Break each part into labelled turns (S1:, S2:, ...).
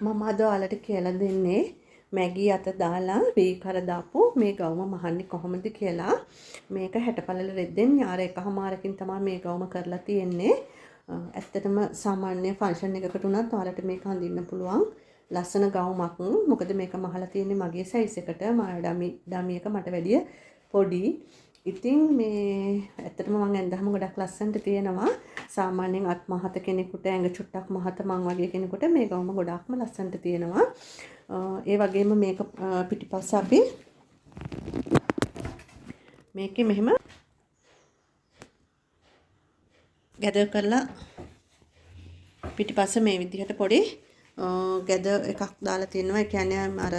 S1: මම අද ඔයාලට කියලා දෙන්නේ මැගී අත දාලා වීකර දාපු මේ ගවුම මහන්නේ කොහොමද කියලා. මේක 60 පළල රෙද්දෙන් යාර එකමාරකින් තමයි මේ ගවුම කරලා තියෙන්නේ. ඇත්තටම සාමාන්‍ය ෆන්ක්ෂන් එකකට උනත් ඔයාලට මේක අඳින්න පුළුවන්. ලස්සන ගවුමක්. මොකද මේක මහලා තියෙන්නේ මගේ සයිස් එකට. ඩමි එක මට වැඩිය පොඩි. ඉතින් මේ ඇත්තටම මම ඇඳහම ගොඩක් ලස්සනට තියෙනවා. සාමාන්‍යයෙන් අත් මහත කෙනෙකුට ඇඟ චුට්ටක් මහත මං වගේ කෙනෙකුට මේ ගවුම ගොඩක්ම ලස්සනට තියෙනවා. ඒ වගේම මේක පිටිපස්ස අපි මේකේ මෙහෙම ගැදර් කරලා පිටිපස්ස මේ විදිහට පොඩි ගැදර් එකක් දාලා තියෙනවා. ඒ කියන්නේ අර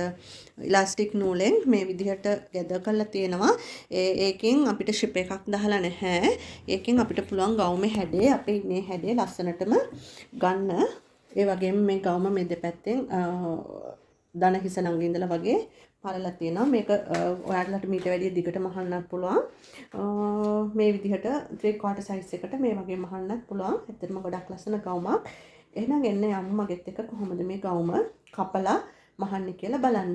S1: ඉලාස්ටික් නූලෙන් මේ විදිහට ගැදර් කරලා තියෙනවා. ඒකෙන් අපිට ෂිප් එකක් දාලා නැහැ. ඒකෙන් අපිට පුළුවන් ගවුමේ හැඩේ අපේ ඉන්නේ හැඩේ ලස්සනටම ගන්න. ඒ වගේම මේ ගවුම මේ දෙපැත්තෙන් දන හිස ළඟ ඉඳලා වගේ පළලා තියෙනවා. මේක ඔයාලට මීට වැඩිය දිගට මහන්නත් පුළුවන්. මේ විදිහට 3/4 සයිස් එකට මේ වගේ මහන්නත් පුළුවන්. ඇත්තටම ගොඩක් ලස්සන ගවුමක්. එහෙනම් එන්න යමු මගෙත් එක්ක කොහොමද මේ ගවුම කපලා මහන්නේ කියලා බලන්න.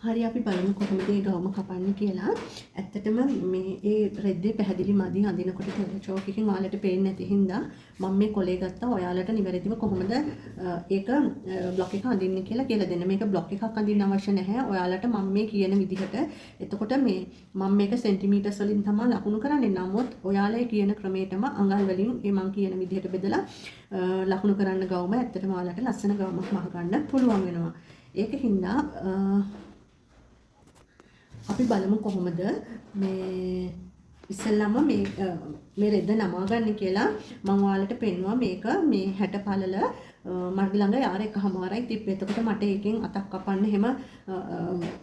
S1: හරි අපි බලමු කොහොමද මේ ගවුම කපන්නේ කියලා. ඇත්තටම මේ ඒ රෙද්දේ පැහැදිලි මදි අඳිනකොට ටෙලර් චෝක් එකෙන් ඔයාලට පේන්නේ නැති හින්දා මම මේ කොලේ ගත්තා ඔයාලට නිවැරදිව කොහොමද ඒක බ්ලොක් එක අඳින්නේ කියලා දෙන්න. මේක බ්ලොක් එකක් අඳින්න අවශ්‍ය නැහැ. ඔයාලට මම මේ කියන විදිහට. එතකොට මේ මම මේක සෙන්ටිමීටර්ස් වලින් තමයි ලකුණු කරන්නේ. නමුත් ඔයාලා කියන ක්‍රමයටම අඟල් වලින් මේ මම කියන විදිහට බෙදලා ලකුණු කරන්න ගවුම ඇත්තටම ඔයාලට ලස්සන ගවුමක් මහ ගන්න පුළුවන් වෙනවා. ඒකින්ද අපි බලමු කොහොමද මේ ඉස්සෙල්ලාම මේ රෙද්ද නමා ගන්න කියලා මම ඔයාලට පෙන්නුවා. මේක මේ 60 පළල මගේ ළඟ යාර එකමාරයි තිබ්බේ. එතකොට මට එකෙන් අතක් කපන්න හැම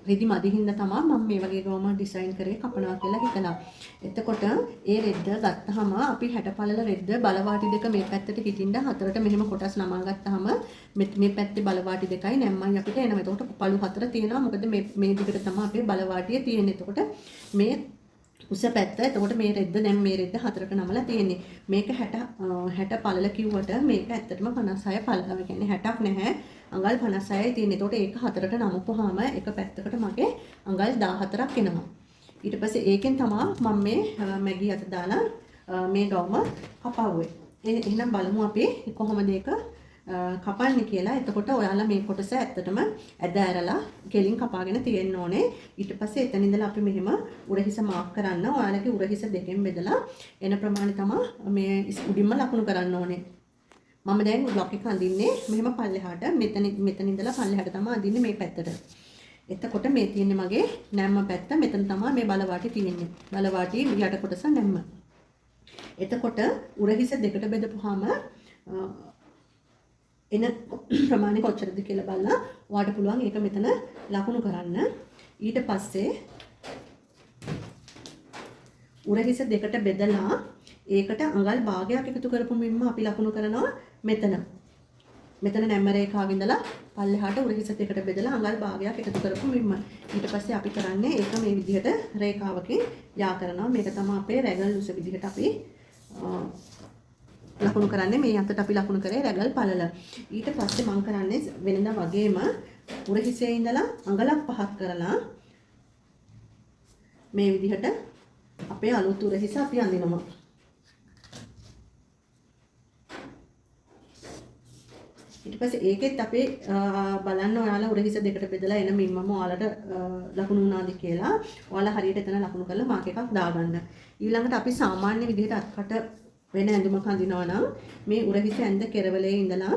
S1: රෙදි මදි හින්දා තමයි මම මේ වගේ ගවම ඩිසයින් කරේ කපනවා කියලා හිතලා. එතකොට ඒ රෙද්ද ගත්තාම අපි 60 පළල රෙද්ද බලවාටි දෙක මේ පැත්තට කිටින්ද හතරට මෙහෙම කොටස් නමා ගත්තාම මේ පැත්තේ බලවාටි දෙකයි නැම්මයි අපිට එනවා. එතකොට පළු හතර තියෙනවා. මොකද මේ දිගට තමයි අපේ බලවාටිය තියෙන්නේ. එතකොට මේ උස පැත්ත. එතකොට මේ රෙද්ද දැන් මේ රෙද්ද හතරට නමලා තියෙන්නේ. මේක 60 පළල කිව්වට මේක ඇත්තටම 56 පළල. ඒ කියන්නේ 60ක් නැහැ. අඟල් 56යි තියෙන්නේ. එතකොට ඒක හතරට නමපුවාම එක පැත්තකට මගේ අඟල් 14ක් එනවා. ඊට පස්සේ ඒකෙන් තමයි මම මේ මැගී අත දාලා මේ ගවුම කපවුවේ. එහෙනම් බලමු අපි කොහොමද ඒක කපන්නේ කියලා. එතකොට ඔයාලා මේ කොටස ඇත්තටම ඇද ඇරලා කෙලින් කපාගෙන තියෙන්න ඕනේ. ඊට පස්සේ එතන ඉඳලා අපි මෙහෙම උරහිස මාක් කරන්න. ඔයාලගේ උරහිස දෙකෙන් බෙදලා එන ප්‍රමාණය තමයි මේ උඩින්ම ලකුණු කරන්න ඕනේ. මම දැන් බ්ලොක් එක අඳින්නේ මෙහෙම පල්ලෙහාට. මෙතන ඉඳලා පල්ලෙහාට තමයි අඳින්නේ මේ පැත්තට. එතකොට මේ තියෙන්නේ මගේ නැම්ම පැත්ත. මෙතන තමයි මේ බලවාටි තියෙන්නේ. බලවාටි යට කොටස නැම්ම. එතකොට උරහිස දෙකට බෙදපුවාම එන ප්‍රමාණය කොච්චරද කියලා බලලා ඔයාලට පුළුවන් ඒක මෙතන ලකුණු කරන්න. ඊට පස්සේ උරහිස දෙකට බෙදලා ඒකට අඟල් භාගයක් එකතු කරපු මෙන්න අපි ලකුණු කරනවා මෙතන. මෙතන නැම්ම රේඛාවෙන් ඉඳලා පල්ලෙහාට උරහිස දෙකට බෙදලා අඟල් භාගයක් එකතු කරපු මෙන්න. ඊට පස්සේ අපි කරන්නේ ඒක මේ විදිහට රේඛාවකින් යා කරනවා. මේක තමයි අපේ රැගල් උස විදිහට අපි ලකුණු කරන්නේ. මේ අතට අපි ලකුණු කරේ රැගල් පළල. ඊට පස්සේ මම කරන්නේ වෙනදා වගේම උරහිසේ ඉඳලා අඟලක් පහක් කරලා මේ විදිහට අපේ අලුත් උරහිස අපි අඳිනවා. ඊට පස්සේ ඒකෙත් අපි බලන්න ඔයාලා උරහිස දෙකට බෙදලා එන මින්මම ඔයාලට ලකුණු වුණාද කියලා. ඔයාලා හරියට එතන ලකුණු කරලා මාක් එකක් දාගන්න. ඊළඟට අපි සාමාන්‍ය විදිහට අත්කට වෙන ඇඳුමක් අඳිනවා නම් මේ උරහිස ඇඳ කෙරවලේ ඉඳලා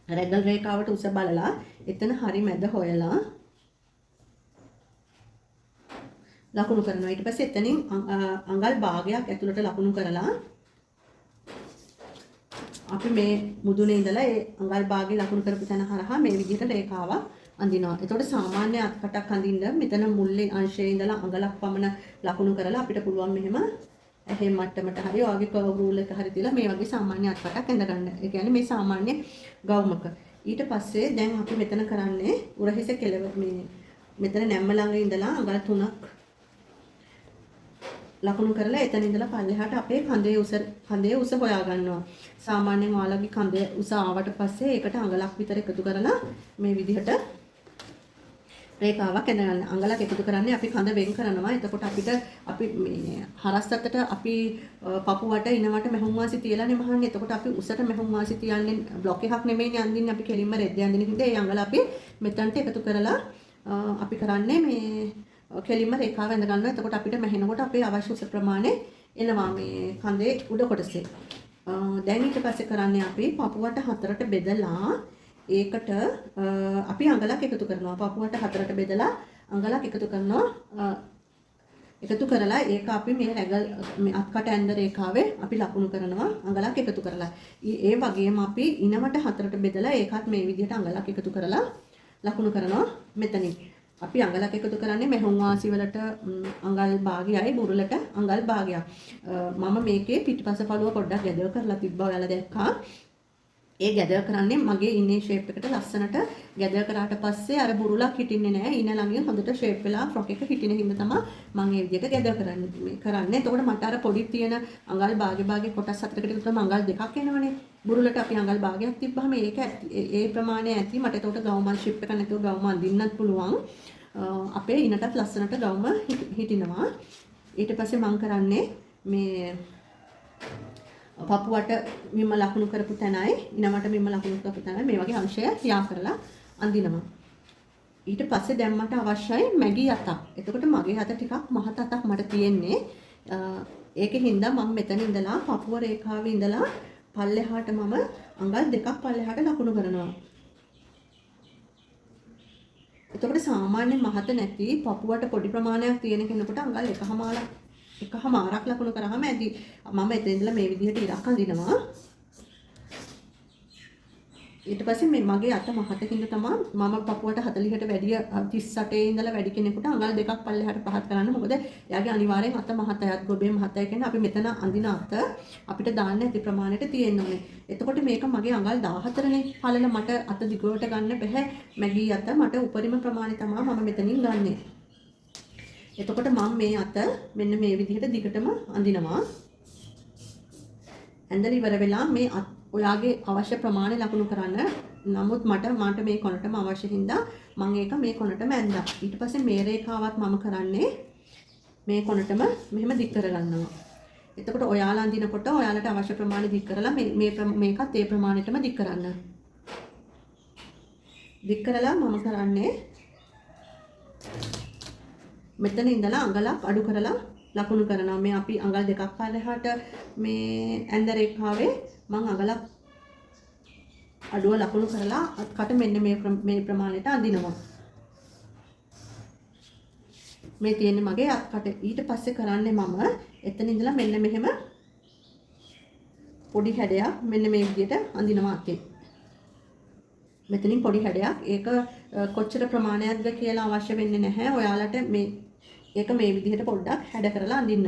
S1: රැගල් රේඛාවට උස බලලා එතන හරි මැද හොයලා ලකුණු කරනවා. ඊට පස්සේ එතනින් අඟල් භාගයක් ඇතුළට ලකුණු කරලා අපි මේ මුදුනේ ඉඳලා ඒ අඟල් භාගය ලකුණු කරපු තැන හරහා මේ විදිහට රේඛාවක් අඳිනවා. එතකොට සාමාන්‍ය අත්කටක් අඳින්න මෙතන මුල්ලේ අංශයේ ඉඳලා අඟලක් පමණ ලකුණු කරලා අපිට පුළුවන් මෙහෙම එහෙම මට්ටමට හරි ඔයගේ කර්ව් රූල් එක හරි තියලා මේ වගේ සාමාන්‍ය අත්කටක් ඇඳ ගන්න. ඒ කියන්නේ මේ සාමාන්‍ය ගවුමක. ඊට පස්සේ දැන් අපි මෙතන කරන්නේ උරහිස කෙලව මේ මෙතන නැම්ම ළඟ ඉඳලා අඟල් 3ක් ලකුණු කරලා එතන ඉඳලා පල්ලෙහාට අපේ කඳේ උස හොයා ගන්නවා. සාමාන්‍යයෙන් ඔයාලගේ කඳේ උස ආවට පස්සේ ඒකට අඟලක් විතර එකතු කරලා මේ විදිහට රේඛාවක් ඇඳගන්න. අඟලක් එකතු කරන්නේ අපි කඳ වෙන් කරනවා. එතකොට අපි මේ හරස් අතට අපි පපුවට ඉනවට මෙහුම් වාසි තියලානේ මහන්නේ. එතකොට අපි උසට මෙහුම් වාසි තියන්නේ බ්ලොක් එකක් නෙමෙයිනේ අඳින්නේ. අපි කෙලින්ම රෙද්ද අඳින හින්දා ඒ අඟල අපි මෙතනට එකතු කරලා අපි කරන්නේ මේ කෙලින්ම රේඛාව ඇඳ ගන්නවා. එතකොට අපිට මැහෙනකොට අපේ අවශ්‍ය උස ප්‍රමාණය එනවා මේ කඳේ උඩ කොටසේ. දැන් ඊට පස්සේ කරන්නේ අපි පපුවට හතරට බෙදලා ඒකට අපි අඟලක් එකතු කරනවා. පපුවට හතරට බෙදලා අඟලක් එකතු කරනවා. එකතු කරලා ඒක අපි මේ රැගල් මේ අත්කට ඇඳ රේඛාවේ අපි ලකුණු කරනවා අඟලක් එකතු කරලා. ඒ වගේම අපි ඉනවට හතරට බෙදලා ඒකත් මේ විදිහට අඟලක් එකතු කරලා ලකුණු කරනවා මෙතනින්. අපි අඟලක් එකතු කරන්නේ මෙහුම් වාසි වලට අඟල් භාගයයි බුරුලට අඟල් භාගයක්. මම මේකේ පිටිපස පළුව පොඩ්ඩක් ගැදව කරලා තිබ්බා ඔයාලා දැක්කා. ඒ ගැදව කරන්නේ මගේ ඉන්නේ ෂේප් එකට ලස්සනට ගැදව කරාට පස්සේ අර බුරුලක් හිටින්නේ නැහැ. ඉන ළඟින් හොඳට ෂේප් වෙලා ෆ්‍රොක් එක හිටින හින්දා තමයි මම මේ විදිහට ගැදව කරන්නේ. එතකොට මට අර පොඩි තියෙන අඟල් භාගේ කොටස් හතරකට විතර අඟල් දෙකක් එනවනේ. බුරුලට අපි අඟල් භාගයක් තිබ්බහම ඒක ඒ ප්‍රමාණය ඇති. මට එතකොට ගවුම ෂේප් එක නැතුව ගවුම අඳින්නත් පුළුවන්. අපේ ඉනටත් ලස්සනට ගවුම හිටිනවා. ඊට පස්සේ මම කරන්නේ මේ පපුවට මෙම ලකුණු කරපු තැනයි ඉනමට මෙම ලකුණු කරපු තැනයි මේ වගේ අංශය ක්‍රියා කරලා අඳිනවා. ඊට පස්සේ දැන් මට අවශ්‍යයි මැගී අතක්. එතකොට මගේ අත ටිකක් මහත අතක් මට තියෙන්නේ. ඒකෙන් හින්දා මම මෙතන ඉඳලා පපුව රේඛාවේ ඉඳලා පල්ලෙහාට මම අඟල් දෙකක් පල්ලෙහාට ලකුණු කරනවා. එතකොට සාමාන්‍ය මහත නැති පපුවට පොඩි ප්‍රමාණයක් තියෙන කෙනෙකුට අඟල් එකහමාරක් ලකුණු කරාම ඇති. මම එතන ඉඳලා මේ විදිහට ඉරක් අඳිනවා. ඊට පස්සේ මේ මගේ අත මහතකින්ද තමයි මම පපුවට 40ට වැඩි 38 ඉඳලා වැඩි කෙනෙකුට අඟල් දෙකක් පල්ලෙහාට පහත් කරන්න. මොකද එයාගේ අනිවාර්යෙන් අත මහතයත් ගොබේ මහතය කියන්නේ අපි මෙතන අඳින අත අපිට දාන්න ඇති ප්‍රමාණයට තියෙන්න ඕනේ. එතකොට මේක මගේ අඟල් 14නේ පළල මට අත දිගට ගන්න බෑ. මැගී අත මට උපරිම ප්‍රමාණය තමයි මම මෙතනින් ගන්නෙ. එතකොට මම මේ අත මෙන්න මේ විදිහට දිගටම අඳිනවා. ඇඳලා ඉවර වෙලා මේ ඔයාගේ අවශ්‍ය ප්‍රමාණය ලකුණු කරන්න. නමුත් මට මේ කොනටම අවශ්‍ය හින්දා මම ඒක මේ කොනටම ඇඳලා. ඊට පස්සේ මේ රේඛාවත් මම කරන්නේ මේ කොනටම මෙහෙම දික් කරගන්නවා. එතකොට ඔයාලා අඳිනකොට ඔයාලට අවශ්‍ය ප්‍රමාණය දික් කරලා මේකත් ඒ ප්‍රමාණයටම දික් කරන්න. දික් කරලා මම කරන්නේ මෙතන ඉඳලා අඟලක් අඩු කරලා ලකුණු කරනවා. මේ අපි අඟල් දෙකක් පල්ලෙහාට මේ ඇඳ රේඛාවේ මම අඟලක් අඩුව ලකුණු කරලා අත්කට මෙන්න මේ ප්‍රමාණයට අඳිනවා. මේ තියෙන්නේ මගේ අත්කට. ඊට පස්සේ කරන්නේ මම එතන ඉඳලා මෙන්න මෙහෙම පොඩි හැඩයක් මෙන්න මේ විදිහට අඳිනවා අතේ. මෙතනින් පොඩි හැඩයක්. ඒක කොච්චර ප්‍රමාණයක්ද කියලා අවශ්‍ය වෙන්නේ නැහැ. ඔයාලට ඒක මේ විදිහට පොඩ්ඩක් හැඩ කරලා අඳින්න.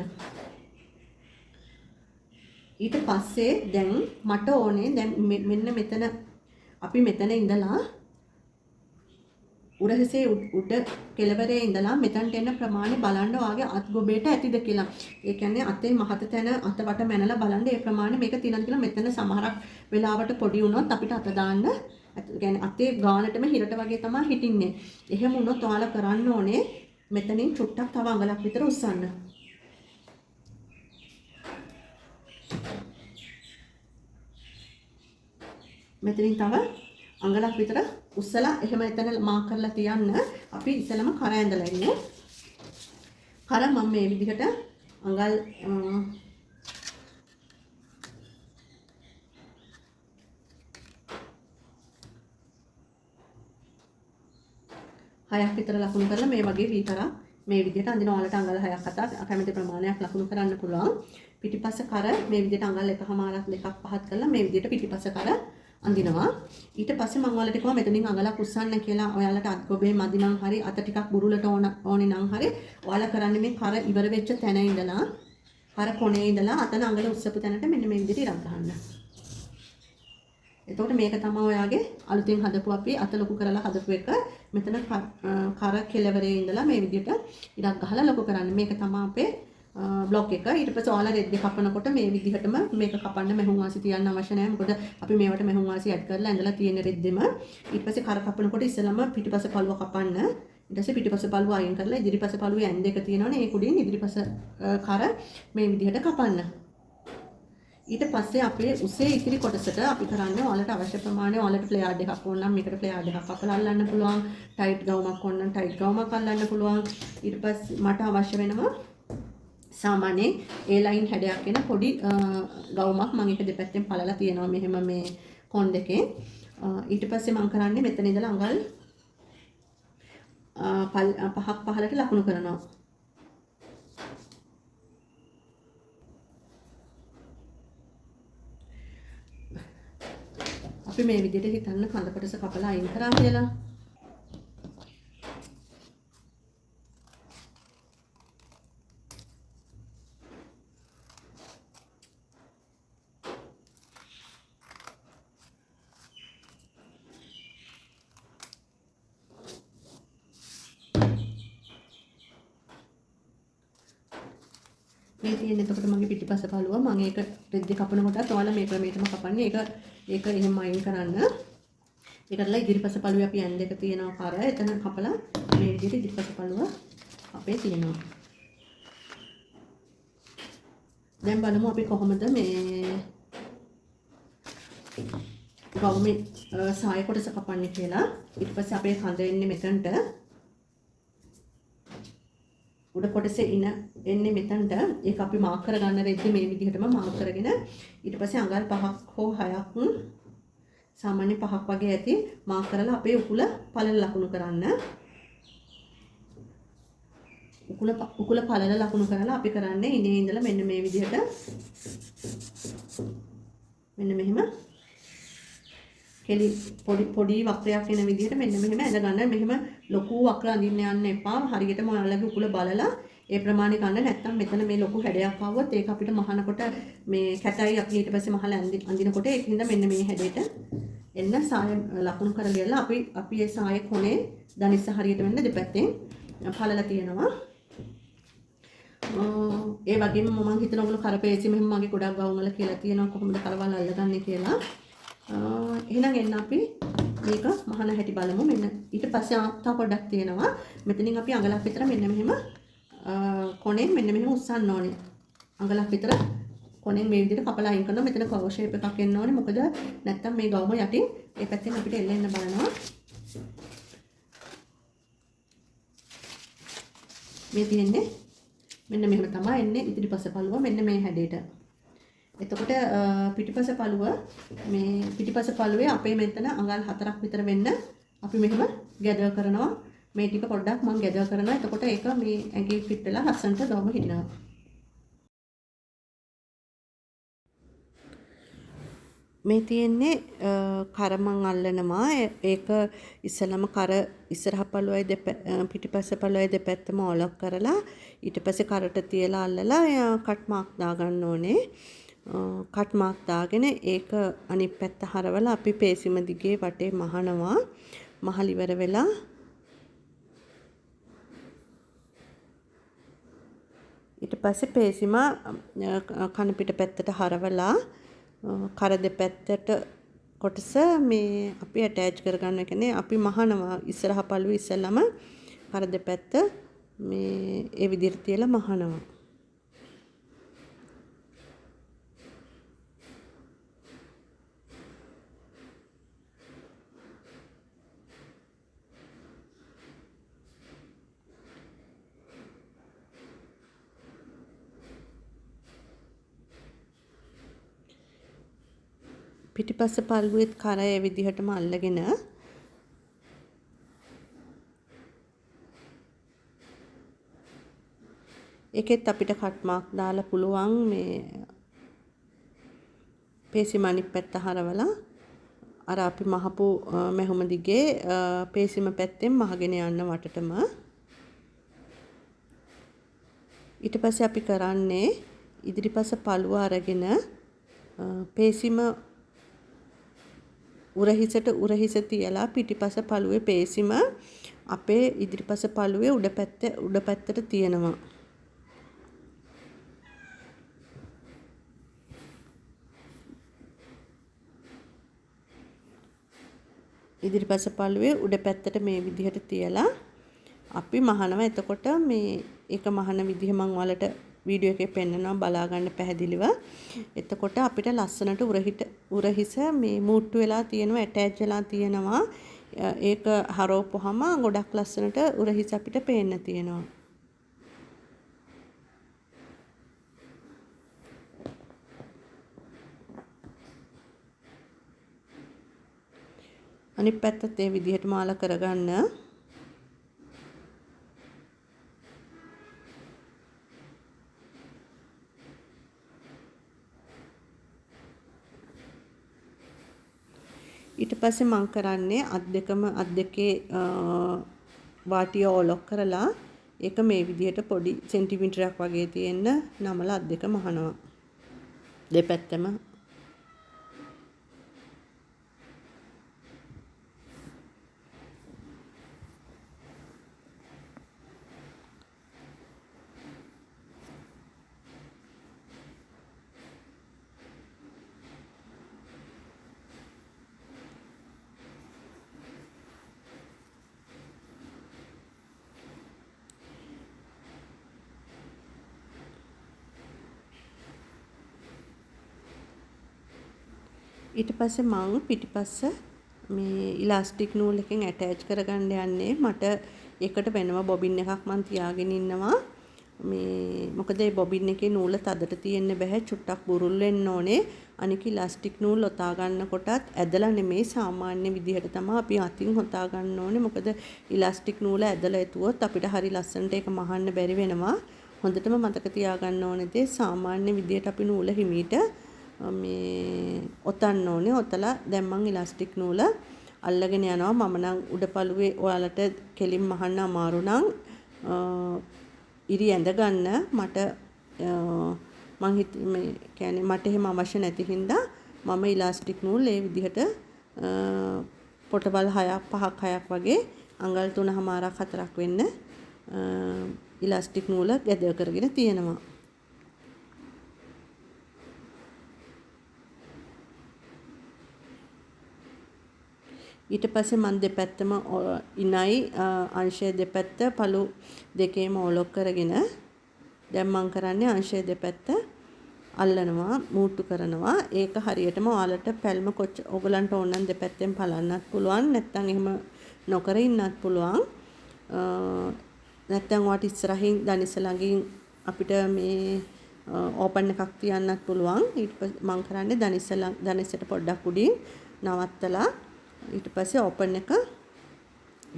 S1: ඊට පස්සේ දැන් මට ඕනේ දැන් මෙන්න මෙතන අපි මෙතන ඉඳලා උරහිසේ උඩ කෙළවරේ ඉඳලා මෙතනට එන ප්‍රමාණය බලන්න ඔයාගේ අත් ගොබේට ඇතිද කියලා. ඒ කියන්නේ අතේ මහත තැන අත වට මැනලා බලන්න ඒ ප්‍රමාණය මේක තියෙනවද කියලා. මෙතන සමහරක් වෙලාවට පොඩි වුණොත් අපිට අත දාන්න කියන්නේ අතේ ගානටම හිරට වගේ තමයි හිටින්නේ. එහෙම වුණොත් ඔයාලා කරන්න ඕනේ මෙතනින් චුට්ටක් තව අඟලක් විතර උස්සන්න. මෙතනින් තව අඟලක් විතර උස්සලා එහෙම එතන මාක් කරලා තියන්න. අපි ඉස්සෙල්ලාම කර ඇඳලා ඉන්නේ. කර මම මේ විදිහට අඟල් 6ක් විතර ලකුණු කරලා මේ වගේ වී කරා මේ විදිහට අඳින ඔයාලට අඟල් 6ක් 7ක් කැමති ප්‍රමාණයක් ලකුණු කරන්න පුළුවන්. පිටිපස්ස කර මේ විදිහට අඟල් 1.5ක් 2ක් පහත් කරලා මේ විදිහට පිටිපස්ස කර අඳිනවා. ඊට පස්සේ මම ඔයාලට කිව්වා මෙතනින් අඟලක් උස්සන්න කියලා. ඔයාලට අත් ගොබේ මදි නම් හරි අත ටිකක් බුරුලට ඕනේ නම් හරි ඔයාලා කරන්නේ මේ කර ඉවර වෙච්ච තැන ඉඳලා කර කොනේ ඉඳලා අතන අඟල උස්සපු තැනට මෙන්න මේ විදිහට ඉරක් ගන්න. එතකොට මේක තමයි ඔයාගේ අලුතින් හදපු අපි අත ලොකු කරලා හදපු එක. මෙතන කර කෙළවරේ ඉඳලා මේ විදිහට ඉරක් ගහලා ලොකු කරන්න. මේක තමයි අපේ බ්ලොක් එක. ඊට පස්සේ ඔයාලා රෙද්ද කපනකොට මේ විදිහටම මේක කපන්න මෙහුම් වාසි තියන්න අවශ්‍ය නැහැ. මොකද අපි මේවට මෙහුම් වාසි ඇඩ් කරලා ඇඳලා තියෙන රෙද්දෙම. ඊට පස්සේ කර කපනකොට ඉස්සෙල්ලාම පිටිපස්ස පළුව කපන්න. ඊට පස්සේ පිටිපස්ස පළුව අයින් කරලා ඉදිරිපස්ස පළුවේ ඇඳ එක තියෙනවනේ ඒ කුඩියෙන් ඉදිරිපස්ස කර මේ විදිහට කපන්න. ඊට පස්සේ අපේ උසේ ඉතිරි කොටසට අපි කරන්නේ ඔයාලට අවශ්‍ය ප්‍රමාණය ඔයාලට ෆ්ලෙයාර්ඩ් එකක් ඕන නම් මේකට ෆ්ලෙයාර්ඩ් එකක් අපලා අල්ලන්න පුළුවන්. ටයිට් ගවුමක් ඕන නම් ටයිට් ගවුමක් අල්ලන්න පුළුවන්. ඊට පස්සේ මට අවශ්‍ය වෙනවා සාමාන්‍යයෙන් A line හැඩයක් එන පොඩි ගවුමක් මම ඒක දෙපැත්තෙන් පළලා තියෙනවා මෙහෙම මේ කොන් දෙකේ. ඊට පස්සේ මම කරන්නේ මෙතන ඉඳලා අඟල් 5ක් පහලට ලකුණු කරනවා. අපි මේ විදිහට හිතන්න කඳ කොටස කපලා අයින් කරා කියලා. මේ තියෙන එතකොට මගේ පිටිපස්ස පළුව මම ඒක රෙද්ද කපන කොටත් ඔයාලා මේ ක්‍රමයටම කපන්නේ. ඒක එහෙම අයින් කරන්න. ඒකටලා ඉදිරිපස්ස පළුවේ අපි ඇන් දෙක තියෙනවා කර. එතන කපලා මේ විදිහට ඉදිරිපස්ස පළුව අපේ තියෙනවා. දැන් බලමු අපි කොහොමද මේ ගවුමේ සාය කොටස කපන්නේ කියලා. ඊට පස්සේ අපේ කඳ එන්නේ මෙතනට. උඩ කොටසේ එන්නේ මෙතනට. ඒක අපි මාක් කරගන්න රෙද්ද මේ විදිහටම මාක් කරගෙන ඊට පස්සේ අඟල් 5ක් හෝ 6ක් සාමාන්‍ය 5ක් වගේ ඇති මාක් කරලා අපේ උකුල පළල ලකුණු කරන්න. උකුල පළල ලකුණු කරලා අපි කරන්නේ ඉනේ ඉඳලා මෙන්න මේ විදිහට මෙන්න මෙහෙම කෙලි පොඩි වක්‍රයක් එන විදිහට මෙන්න මෙහෙම ඇඳ ගන්න. මෙහෙම ලොකු වක්‍ර අඳින්න යන්න එපා. හරියටම ඔයාලගේ උකුල බලලා ඒ ප්‍රමාණය ගන්න. නැත්නම් මෙතන මේ ලොකු හැඩයක් ආවොත් ඒක අපිට මහනකොට මේ කැටයි අපි ඊට පස්සේ මහල අඳිනකොට ඒකින්ද මෙන්න මේ හැඩයට එන්න සාය ලකුණු කරලා අපි ඒ සාය කොනේ දනිස්ස හරියට වෙන්න දෙපැත්තෙන් පළලා තියෙනවා. ඒ වගේම මම හිතන ඔයගොල්ලෝ කරපේසි මෙහෙම මගේ ගොඩක් ගවුම් වල කියලා තියෙනවා කොහොමද කරවල අල්ලගන්නේ කියලා. එහෙනම් එන්න අපි මේක මහන හැටි බලමු. මෙන්න ඊට පස්සේ තව පොඩ්ඩක් තියෙනවා. මෙතනින් අපි අඟලක් විතර මෙන්න මෙහෙම කොනෙන් මෙන්න මෙහෙම උස්සන්න ඕනේ. අඟලක් විතර කොනෙන් මේ විදිහට කපලා අයින් කරනවා. මෙතන කර්ව් ෂේප් එකක් එන්න ඕනේ. මොකද නැත්තම් මේ ගවුම යටින් ඒ පැත්තෙන් අපිට එල්ලෙන්න බලනවා. මේ තියෙන්නේ මෙන්න මෙහෙම තමයි එන්නේ ඉදිරිපස පළුව මෙන්න මේ හැඩයට. එතකොට පිටිපස පළුව මේ පිටිපස පළුවේ අපේ මෙතන අඟල් 4ක් විතර වෙන්න අපි මෙහෙම ගැදර් කරනවා. මේ ටික පොඩ්ඩක් මම ගැදර් කරනවා. එතකොට ඒක මේ ඇඟේ ෆිට වෙලා ලස්සනට ගවම හිටිනවා. මේ තියෙන්නේ කර මං අල්ලනවා. ඒක ඉස්සලම කර ඉස්සරහ පළුවයි පිටිපස්ස පළුවයි දෙපැත්තම ඔලොක් කරලා ඊට පස්සේ කරට තියලා අල්ලලා කට් මාක් දාගන්න ඕනේ. කට් මාක් දාගෙන ඒක අනිත් පැත්ත හරවලා අපි පේසිම දිගේ වටේ මහනවා. මහල ඉවර වෙලා ඊට පස්සේ පේසිම කන පිට පැත්තට හරවලා කර දෙපැත්තට කොටස මේ අපි ඇටච් කරගන්න. ඒ කියන්නේ අපි මහනවා ඉස්සරහ පළුවේ ඉස්සෙල්ලාම කර දෙපැත්ත මේ ඒ විදිහට තියලා මහනවා. පිටිපස්ස පළුවේත් කර ඒ විදිහටම අල්ලගෙන ඒකෙත් අපිට කට් මාක් දාලා පුළුවන් මේ පේසිම අනිත් පැත්ත හරවලා අර අපි මහපු මෙහුම දිගේ පේසිම පැත්තෙන් මහගෙන යන්න වටටම. ඊට පස්සේ අපි කරන්නේ ඉදිරිපස පළුව අරගෙන පේසිම උරහිස තියලා පිටිපස පළුවේ පේසිම අපේ ඉදිරිපස පළුවේ උඩ පැත්තට තියෙනවා. ඉදිරිපස පළුවේ උඩ පැත්තට මේ විදිහට තියලා අපි මහනවා. එතකොට මේ එක මහන විදිහ මම ඔයාලට වීඩියෝ එකේ පෙන්නනවා බලා ගන්න පැහැදිලිව. එතකොට අපිට ලස්සනට උරහිස මේ මූට්ටු වෙලා තියෙනවා, ඇටච් වෙලා තියෙනවා. ඒක හරවපුවාම ගොඩක් ලස්සනට උරහිස අපිට පේන්න තියෙනවා. අනිත් පැත්තත් ඒ විදිහට මාලා කරගන්න. ඊට පස්සේ මම කරන්නේ අත් දෙකේ වාටිය ඕලොක් කරලා ඒක මේ විදිහට පොඩි සෙන්ටිමීටරයක් වගේ තියෙන නමලා අත් දෙක මහනවා. දෙපැත්තම ඊට පස්සේ මම පිටිපස්ස මේ ඉලාස්ටික් නූල් එකෙන් ඇටච් කරගන්න යන්නේ. මට ඒකට වෙනම බොබින් එකක් මම තියාගෙන ඉන්නවා. මේ මොකද මේ බොබින් එකේ නූල තදට තියෙන්න බෑ, චුට්ටක් බුරුල් වෙන්න ඕනේ. අනික ඉලාස්ටික් නූල් ඔතා ගන්නකොටත් ඇදලා නෙමෙයි සාමාන්‍ය විදිහට තමයි අපි අතින් ඔතා ගන්න ඕනේ. මොකද ඉලාස්ටික් නූල ඇදලා එතුවොත් අපිට හරි ලස්සනට ඒක මහන්න බැරි වෙනවා. හොඳටම මතක තියාගන්න ඕනේ තේ සාමාන්‍ය විදිහට අපි නූල හිමීට මේ ඔතන්න ඕනේ. ඔතලා දැන් මම ඉලාස්ටික් නූල අල්ලගෙන යනවා. මම නම් උඩපළුවේ ඔයාලට කෙලින් මහන්න අමාරු නම් ඉරි ඇඳ ගන්න. මට මේ කියන්නේ මට එහෙම අවශ්‍ය නැති හින්දා මම ඉලාස්ටික් නූල් ඒ විදිහට පොටවල් 5ක් වගේ අඟල් 3මාරක් 4ක් වෙන්න ඉලාස්ටික් නූල ගැද කරගෙන තියෙනවා. ඊට පස්සේ මම දෙපැත්තම ඉනයි අංශය දෙපැත්ත පළු දෙකේම ඕලොක් කරගෙන දැන් මම කරන්නේ අංශය දෙපැත්ත අල්ලනවා, මූට්ටු කරනවා. ඒක හරියටම ඔයාලට පැල්ම ඔයගලන්ට ඕන නම් දෙපැත්තෙන් පලන්නත් පුළුවන්, නැත්නම් එහෙම නොකර ඉන්නත් පුළුවන්. නැත්නම් ඔයාට ඉස්සරහින් දනිස ළඟින් අපිට මේ ඕපන් එකක් තියන්නත් පුළුවන්. ඊට පස්සේ මම කරන්නේ දනිසට පොඩ්ඩක් උඩින් නවත්තලා ඊට පස්සේ ඕපන් එක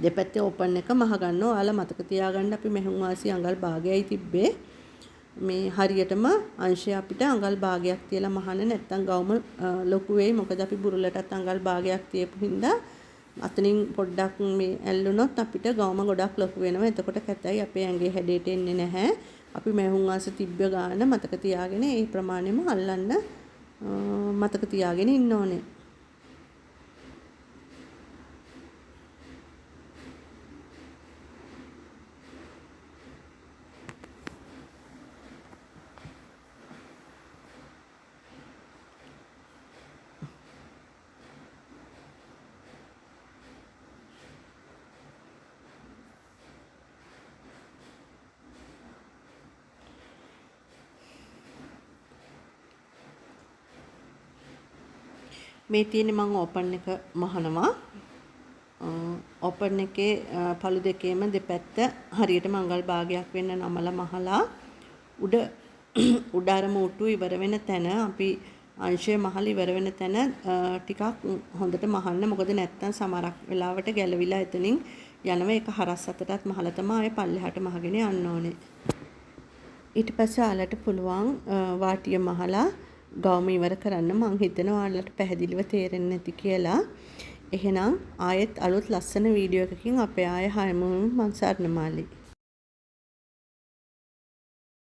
S1: දෙපැත්තේ ඕපන් එක මහ ගන්නවා. ඔයාලා මතක තියාගන්න අපි මෙහුම් වාසි අඟල් භාගයයි තිබ්බේ. මේ හරියටම අංශය අපිට අඟල් භාගයක් තියලා මහන්න නැත්නම් ගවුම ලොකු වෙයි. මොකද අපි බුරුලටත් අඟල් භාගයක් තියපු හින්දා අතනින් පොඩ්ඩක් මේ ඇල්ලුනොත් අපිට ගවුම ගොඩක් ලොකු වෙනවා. එතකොට කැතයි අපේ ඇඟේ හැඩයට එන්නේ නැහැ. අපි මෙහුම් වාසි තිබ්බ ගාන මතක තියාගෙන ඒ ප්‍රමාණයම අල්ලන්න මතක තියාගෙන ඉන්න ඕනේ. මේ තියෙන්නේ මම ඕපන් එක මහනවා. ඕපන් එකේ පළු දෙකේම දෙපැත්ත හරියට මංගල් භාගයක් වෙන්න නමලා මහලා උඩ අර මූට්ටුව ඉවර වෙන තැන අපි අංශය මහල ඉවර වෙන තැන ටිකක් හොඳට මහන්න. මොකද නැත්තම් සමහරක් වෙලාවට ගැලවිලා එතනින් යනවා. ඒක හරස් අතටත් මහලා තමයි ආයේ පල්ලෙහාට මහගෙන යන්න ඕනේ. ඊට පස්සේ ආලට පුළුවන් වාටිය මහලා ගවම ඉවර කරන්න. මං හිතනවා ඔයාලට පැහැදිලිව තේරෙන්නේ නැති කියලා. එහෙනම් ආයෙත් අලුත් ලස්සන වීඩියෝ එකකින් අපේ ආයෙ හමුවෙමු. මං සර්ණමාලි.